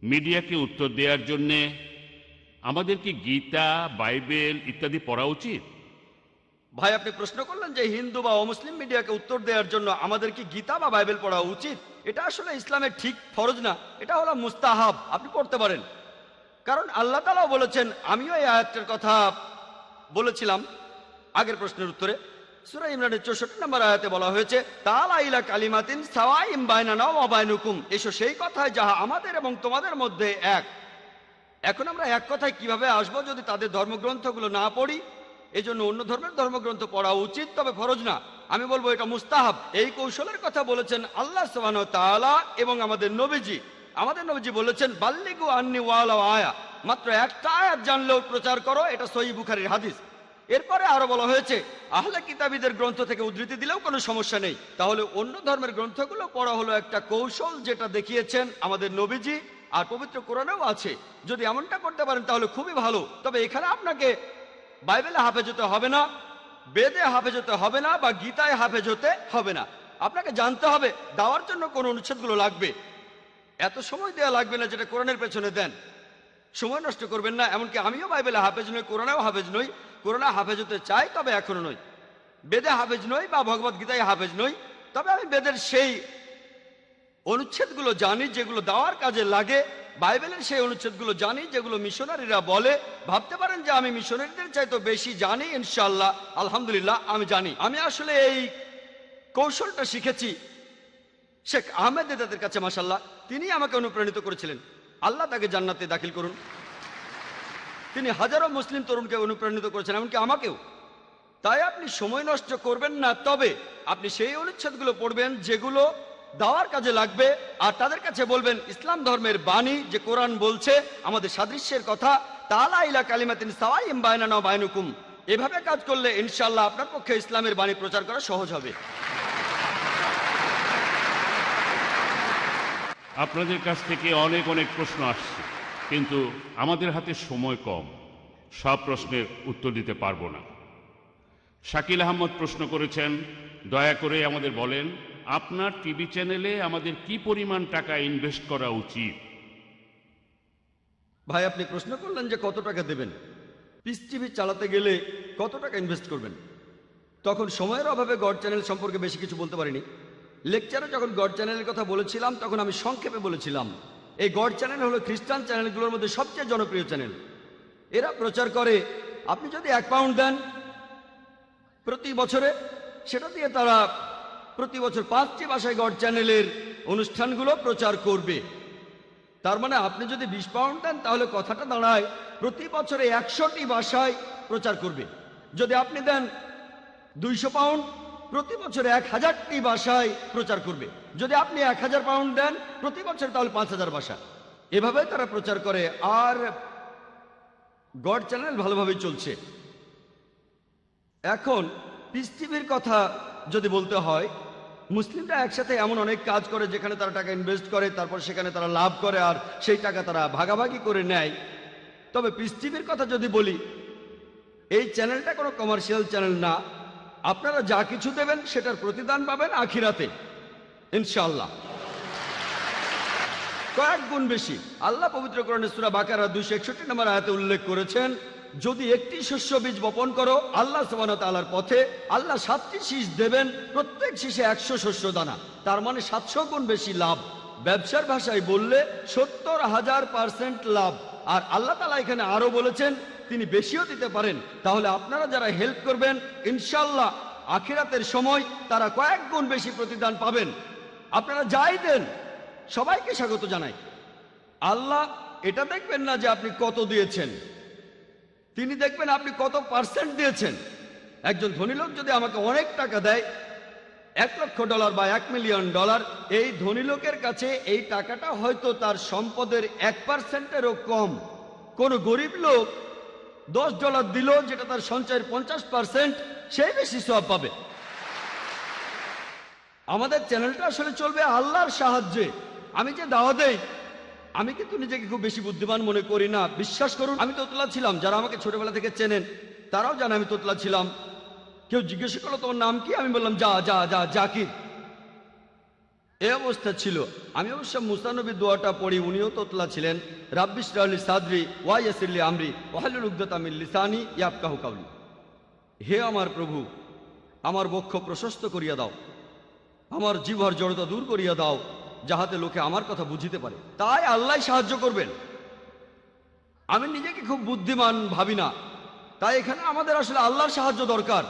মিডিয়াকে উত্তর দেওয়ার জন্যে আমাদের কি গীতা, বাইবেল ইত্যাদি পড়া উচিত? ভাই, আপনি প্রশ্ন করলেন যে হিন্দু বা অমুসলিম মিডিয়াকে উত্তর দেওয়ার জন্য আমাদের কি গীতা বা বাইবেল পড়া উচিত। এটা আসলে ইসলামের ঠিক ফরজ না, এটা হলো মুস্তাহাব। আপনি পড়তে পারেন, কারণ আল্লাহ তাআলাও বলেছেন। আমিও এই আয়াতটার কথা বলেছিলাম আগের প্রশ্নের উত্তরে। সূরা ইমরানের 64 নম্বর আয়াতে বলা হয়েছে, তাআলা ইলা কালিমাতিন সাওয়াইম বাইনানা ওয়া বাইনুকুম, এসো সেই কথায় যাহা আমাদের এবং তোমাদের মধ্যে এক। এখন আমরা এক কথায় কিভাবে আসবো যদি তাদের ধর্মগ্রন্থগুলো না পড়ি? এই জন্য অন্য ধর্মের ধর্মগ্রন্থ পড়া উচিত, তবে ফরজ না। আমি বলবো এটা মুস্তাহাব। এই কৌশলের কথা বলেছেন আল্লাহ সুবহানাহু ওয়া তাআলা এবং আমাদের নবীজি বলেছেন, বাল্লিগু আন্নি ওয়ালাউ আয়া, মাত্র একটা আয়াত জানলেও প্রচার করো। এটা সহিহ বুখারীর হাদিস। এরপরে আরো বলা হয়েছে, আহলে কিতাবীদের গ্রন্থ থেকে উদ্ধৃতি দিলেও কোনো সমস্যা নেই। তাহলে অন্য ধর্মের গ্রন্থগুলো পড়া হলো একটা কৌশল, যেটা দেখিয়েছেন আমাদের নবীজি, আর পবিত্র কোরআনেও আছে। যদি এমনটা করতে পারেন তাহলে খুবই ভালো। তবে এখানে আপনাকে বাইবেলে হাফেজ হতে হবে না, বেদে হাফেজ হতে হবে না, বা গীতায় হাফেজ হতে হবে না। আপনাকে জানতে হবে দাওয়ার জন্য কোন অনুচ্ছেদগুলো লাগবে। এত সময় দেওয়া লাগবে না যেটা কোরআনের পেছনে দেন। সময় নষ্ট করবেন না। এমনকি আমিও বাইবেলে হাফেজ নই, কোরআনেও হাফেজ নই। কোরআনে হাফেজ হতে চাই, তবে এখনো নই। বেদে হাফেজ নই বা ভগবত গীতায় হাফেজ নই, তবে আমি বেদের সেই অনুচ্ছেদগুলো জানি যেগুলো দাওয়ার কাজে লাগে। বাইবেলের সেই অনুচ্ছেদগুলো জানি যেগুলো মিশনারিরা বলে। ভাবতে পারেন যে আমি মিশনারিদের চাইতে বেশি জানি। ইনশাআল্লাহ, আলহামদুলিল্লাহ, আমি জানি। আমি আসলে এই কৌশলটা শিখেছি শেখ আহমেদ দেদাতের কাছে। মাশাআল্লাহ, তিনি আমাকে অনুপ্রাণিত করেছিলেন। আল্লাহ তাকে জান্নাতে দাখিল করুন। তিনি হাজারো মুসলিম তরুণকে অনুপ্রাণিত করেছেন, এমনকি আমাকেও। তাই আপনি সময় নষ্ট করবেন না, তবে আপনি সেই অনুচ্ছেদগুলো পড়বেন যেগুলো দাওয়ার কাজে লাগবে। আর তাদের কাছে বলবেন ইসলাম ধর্মের বাণী, যে কোরআন বলছে আমাদের সাদৃশ্যের কথা, তাআলা ইলা কালিমাতিন সাওয়াইম বাইনানা ওয়া বাইনুকুম। এভাবে কাজ করলে ইনশাআল্লাহ আপনার পক্ষে ইসলামের বাণী প্রচার করা সহজ হবে। আপনাদের কাছ থেকে অনেক অনেক প্রশ্ন আসছে, কিন্তু আমাদের হাতে সময় কম, সব প্রশ্নের উত্তর দিতে পারবো না। শাকিল আহমদ প্রশ্ন করেছেন, দয়া করে আমাদের বলেন আপনার টিভি চ্যানেলে আমাদের কি পরিমাণ টাকা ইনভেস্ট করা উচিত? ভাই, আপনি প্রশ্ন করলেন যে কত টাকা দেবেন। পিস টিভি চালাতে গেলে কত টাকা ইনভেস্ট করবেন? তখন সময়ের অভাবে গড চ্যানেল সম্পর্কে বেশি কিছু বলতে পারিনি। লেকচারে যখন গড চ্যানেলের কথা বলেছিলাম তখন আমি সংক্ষেপে বলেছিলাম, এই গড চ্যানেল হলো খ্রিস্টান চ্যানেলগুলোর মধ্যে সবচেয়ে জনপ্রিয় চ্যানেল। এরা প্রচার করে, আপনি যদি 1 পাউন্ড দেন প্রতি বছরে, সেটা দিয়ে তারা প্রতি বছর 5টি ভাষায় গড চ্যানেলের অনুষ্ঠানগুলো প্রচার করবে। তার মানে আপনি যদি 20 পাউন্ড দেন তাহলে কথাটা দাঁড়ায় প্রতি বছরে 100টি ভাষায় প্রচার করবে। যদি আপনি দেন 200 পাউন্ড, প্রতি বছরে 1000টি ভাষায় প্রচার করবে। যদি আপনি 1000 পাউন্ড দেন প্রতি বছর, তাহলে 5000 ভাষা। এভাবে তারা প্রচার করে। আর গড চ্যানেল ভালোভাবেই চলছে। এখন পিস টিভির কথা যদি বলতে হয়, মুসলিমরা একসাথে এমন অনেক কাজ করে যেখানে তারা টাকা ইনভেস্ট করে, তারপর সেখানে তারা লাভ করে, আর সেই টাকা তারা ভাগাভাগি করে নেয়। তবে পিস টিভির কথা যদি বলি, এই চ্যানেলটা কোনো কমার্শিয়াল চ্যানেল না। আপনারা যা কিছু দেবেন সেটার প্রতিদান পাবেন আখিরাতে ইনশাআল্লাহ, কয়েক গুণ বেশি। আল্লাহ পবিত্র কোরআনে সূরা বাকারা 261 নম্বর আয়াতে উল্লেখ করেছেন, যদি একটি শস্য বীজ বপন করো আল্লাহ সুবহানাহু ওয়া তাআলার পথে, আল্লাহ 7টি শীষ দেবেন, প্রত্যেক শীষে 100 শস্য দানা। তার মানে 700 গুণ বেশি লাভ। ব্যবসার ভাষায় বললে 70,000% লাভ। আর আল্লাহ তাআলা এখানে আরো বলেছেন তিনি বেশিও দিতে পারেন। তাহলে আপনারা যারা হেল্প করবেন, ইনশাআল্লাহ আখিরাতের সময় তারা কয়েক গুণ বেশি প্রতিদান পাবেন। আপনারা যাই দেন সবাইকে স্বাগত জানাই। আল্লাহ এটা দেখবেন না যে আপনি কত দিয়েছেন, তিনি দেখবেন আপনি কত পার্সেন্ট দিয়েছেন। একজন ধনী লোক যদি আমাকে অনেক টাকা দেয়, $1,00,000 বা $1,000,000, এই ধনী লোকের কাছে এই টাকাটা হয়তো তার সম্পদের 1%-এরও কম। কোন গরিব লোক $10 দিল, যেটা তার সঞ্চয়ের 50%, সেই বেশি সওয়াব পাবে। আমাদের চ্যানেলটা আসলে চলবে আল্লাহর সাহায্যে। আমি যে দাওয়া দেই, আমি কিন্তু নিজেকে খুব বেশি বুদ্ধিমান মনে করি না। বিশ্বাস করুন, আমি তোতলা ছিলাম। যারা আমাকে ছোটবেলা থেকে চেনেন তারাও জানে আমি তোতলা ছিলাম। কেউ জিজ্ঞেস করলো তোমার নাম কি, আমি বললাম জাকির। এই অবস্থা ছিল। আমি অবশ্য মুসা নবীর দোয়াটা পড়ি, উনিও তোতলা ছিলেন, রাব্বিশ রাহলি সাদরি ওয়া ইয়াসিরলি আমরি ওয়াহলুল উকদাতাম মিন লিসানি ইয়াফকাহু কাওলি। হে আমার প্রভু, আমার বক্ষ প্রশস্ত করিয়া দাও, আমার জিহ্বার জড়তা দূর করিয়া দাও, যাহাতে লোকে আমার কথা বুঝিতে পারে। তাই আল্লাহ সাহায্য করবেন। আমি নিজেকে খুব বুদ্ধিমান ভাবি না, তাই এখানে আমাদের আসলে আল্লাহর সাহায্য দরকার।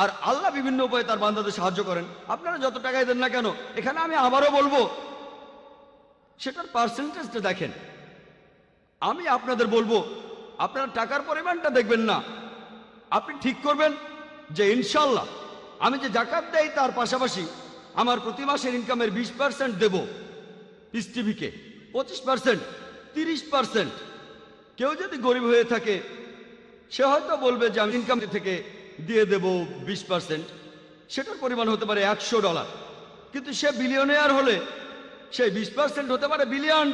আর আল্লাহ বিভিন্ন উপায়ে তার বান্দাদের সাহায্য করেন। আপনারা যত টাকাই দেন না কেন, এখানে আমি আবারও বলবো সেটার পার্সেন্টেজটা দেখেন। আমি আপনাদের বলবো আপনারা টাকার পরিমাণটা দেখবেন না, আপনি ঠিক করবেন যে ইনশাল্লাহ আমি যে জাকাত দেই তার পাশাপাশি আমার প্রতি মাসের ইনকামের 20% দেব পিস টিভিকে, 25%, 30%। কেউ যদি গরিব হয়ে থাকে সে হয়তো বলবে যে আমি ইনকাম থেকে দিয়ে দেব 20%, সেটার পরিমাণ হতে পারে $100। কিন্তু সে বিলিয়নিয়ার হলে সেই 20% হতে পারে $1 বিলিয়ন।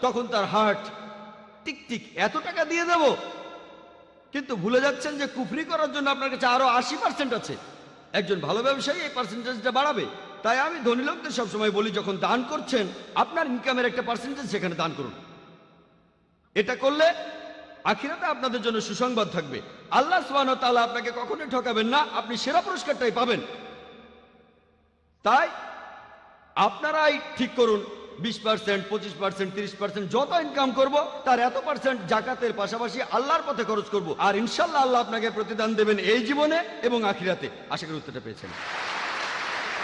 তখন তার হার্ট টিক টিক, এত টাকা দিয়ে দেব। কিন্তু ভুলে যাচ্ছেন যে কুফরি করার জন্য আপনার কাছে আরো 80% আছে। একজন ভালো ব্যবসায়ী এই পার্সেন্টেজটা বাড়াবে। তাই আমি ধনী লোকদের সবসময় বলি, যখন দান করছেন আপনার ইনকামের একটা পার্সেন্টেজ সেখানে দান করুন। এটা করলে আখিরাতে আপনাদের জন্য সুসংবাদ থাকবে। আল্লাহ সুবহানাহু ওয়া তাআলা আপনাকে কখনোই ঠকাবেন না, আপনি সেরা পুরস্কারটাই পাবেন। তাই আপনারাই ঠিক করুন 20%, 25%, 30%, যত ইনকাম করব তার এত পার্সেন্ট জাকাতের পাশাপাশি আল্লাহর পথে খরচ করব। আর ইনশাল্লাহ আল্লাহ আপনাকে প্রতিদান দেবেন এই জীবনে এবং আখিরাতে। আশা করি উত্তরটা পেয়েছেন।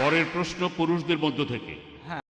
পরের প্রশ্ন পুরুষদের মধ্য থেকে।